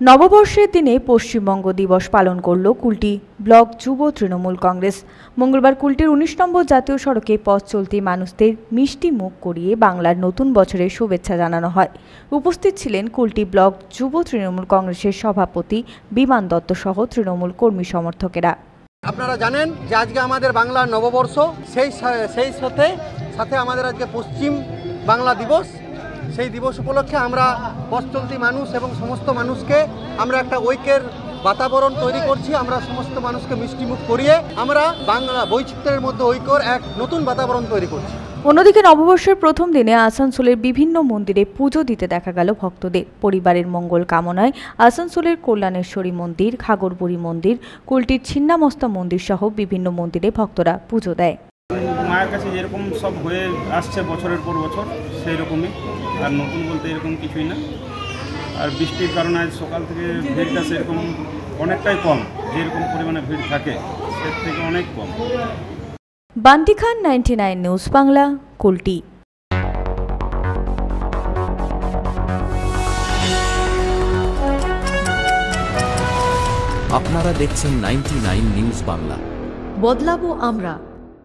নববর্ষের দিনে পশ্চিমবঙ্গ দিবস পালন করল কুলটি ব্লক যুব তৃণমূল কংগ্রেস। মঙ্গলবার কুলটির ১৯ নম্বর জাতীয় সড়কে পথ চলতি মানুষদের মিষ্টি মুখ করিয়ে বাংলার নতুন বছরের শুভেচ্ছা জানানো হয়। উপস্থিত ছিলেন কুলটি ব্লক যুব তৃণমূল কংগ্রেসের সভাপতি বিমান দত্ত সহ তৃণমূল কর্মী সমর্থকেরা। আপনারা জানেন যে আজকে আমাদের বাংলার নববর্ষ, সেই সাথে আমাদের আজকে পশ্চিম বাংলা দিবস। সেই দিবস উপলক্ষে আমরা পথ চলতি মানুষ এবং সমস্ত মানুষকে আমরা একটা ঐক্যের বাতাবরণ তৈরি করছি। আমরা সমস্ত মানুষকে মিষ্টিমুখ করিয়ে আমরা বাংলা বৈচিত্র্যের মধ্যে ঐক্যর এক নতুন বাতাবরণ তৈরি করছি। অন্যদিকে নববর্ষের প্রথম দিনে আসানসোলের বিভিন্ন মন্দিরে পুজো দিতে দেখা গেল ভক্তদের। পরিবারের মঙ্গল কামনায় আসানসোলের কল্যাণেশ্বরী মন্দির, ঘাগরবুড়ি মন্দির, কুলটির ছিন্নামস্তা মন্দির সহ বিভিন্ন মন্দিরে ভক্তরা পুজো দেয়। মায়ের কাছে যেরকম সব হয়ে আসছে বছরের পর বছর, সেই রকমই। আর নতুন বলতে এরকম কিছুই না। আর বৃষ্টির কারণে আজ সকাল থেকে ভিড়টা সেরকম অনেকটাই কম। যেরকম পরিমাণে ভিড় থাকে সের থেকে অনেক কম। বান্টি খান, 99 নিউজ বাংলা, কুলটি। আপনারা দেখছেন 99 নিউজ বাংলা। বদলাবো আমরা।